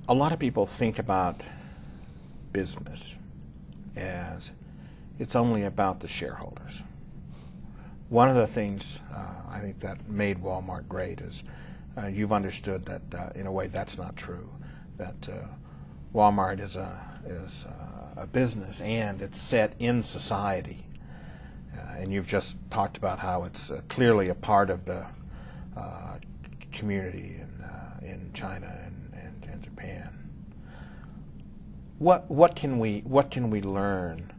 A lot of people think about business as it's only about the shareholders. One of the things I think that made Walmart great is you've understood that in a way that's not true. That Walmart is a business and it's set in society. And you've just talked about how it's clearly a part of the community in China and Japan. What can we learn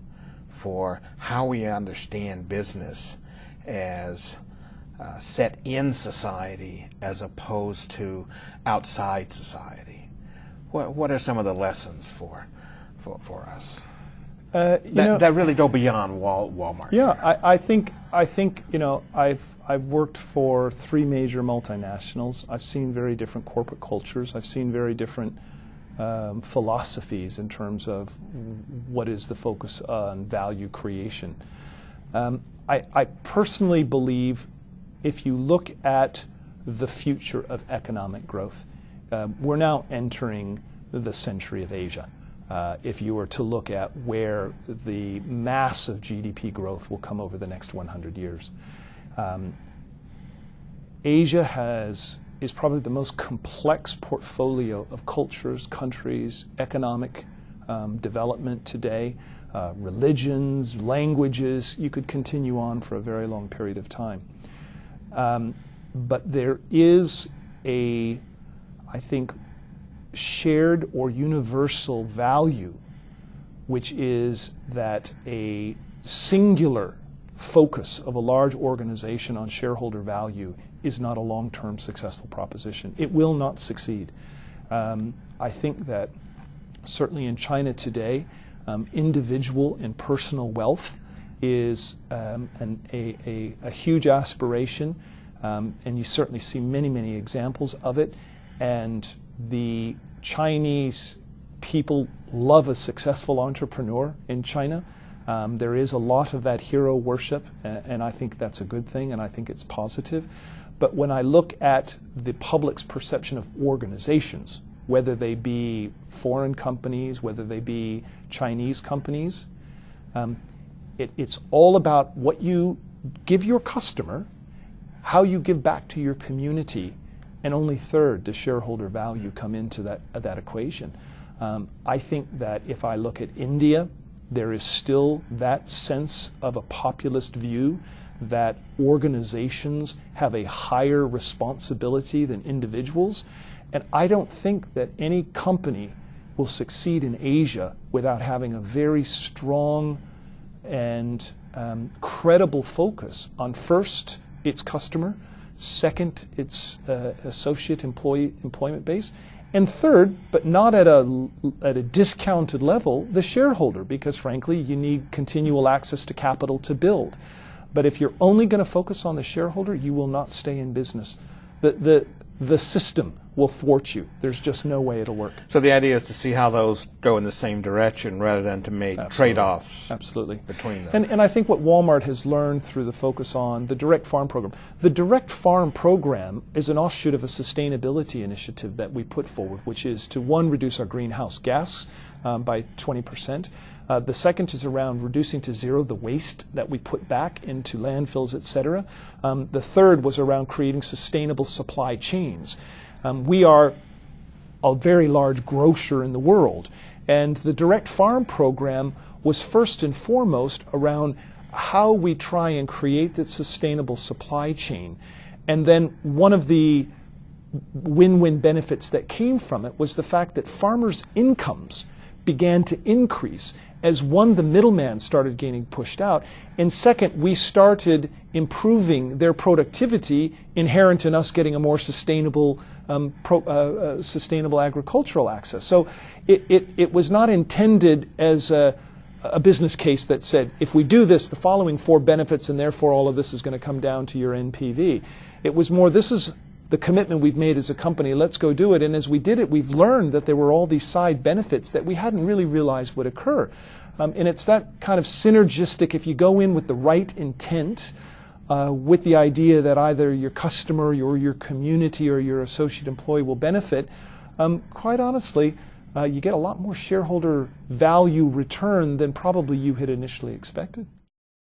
for how we understand business as set in society as opposed to outside society? What are some of the lessons for us that really go beyond Walmart? Yeah, I think I've worked for 3 major multinationals. I've seen very different corporate cultures. I've seen very different philosophies in terms of what is the focus on value creation. I personally believe if you look at the future of economic growth, we're now entering the century of Asia. If you were to look at where the massive GDP growth will come over the next 100 years. Asia is probably the most complex portfolio of cultures, countries, economic development today, religions, languages. You could continue on for a very long period of time. But there is I think, shared or universal value, which is that a singular focus of a large organization on shareholder value is not a long-term successful proposition. It will not succeed. I think that certainly in China today, individual and personal wealth is a huge aspiration, and you certainly see many, many examples of it. And the Chinese people love a successful entrepreneur in China. There is a lot of that hero worship, and I think that's a good thing, and I think it's positive. But when I look at the public's perception of organizations, whether they be foreign companies, whether they be Chinese companies, it's all about what you give your customer, how you give back to your community, and only third does shareholder value come into that equation. I think that if I look at India, there is still that sense of a populist view that organizations have a higher responsibility than individuals. And I don't think that any company will succeed in Asia without having a very strong and credible focus on first its customer, second its associate employment base, and third, but not at a discounted level, the shareholder, because frankly you need continual access to capital to build. But if you're only going to focus on the shareholder, you will not stay in business. The system will thwart you. There's just no way it'll work. So the idea is to see how those go in the same direction rather than to make trade-offs between them. And I think what Walmart has learned through the focus on the direct farm program. The direct farm program is an offshoot of a sustainability initiative that we put forward, which is to, one, reduce our greenhouse gas by 20%. The second is around reducing to zero the waste that we put back into landfills, etc. The third was around creating sustainable supply chains. We are a very large grocer in the world, and the direct farm program was first and foremost around how we try and create this sustainable supply chain. And then one of the win-win benefits that came from it was the fact that farmers' incomes began to increase as, one, the middleman started getting pushed out, and second, we started improving their productivity inherent in us getting a more sustainable sustainable agricultural access. So it was not intended as a business case that said, if we do this, the following 4 benefits, and therefore all of this is going to come down to your NPV. It was more, this is the commitment we've made as a company, let's go do it. And as we did it, we've learned that there were all these side benefits that we hadn't really realized would occur. And it's that kind of synergistic, if you go in with the right intent, with the idea that either your customer or your community or your associate employee will benefit, quite honestly, you get a lot more shareholder value return than probably you had initially expected.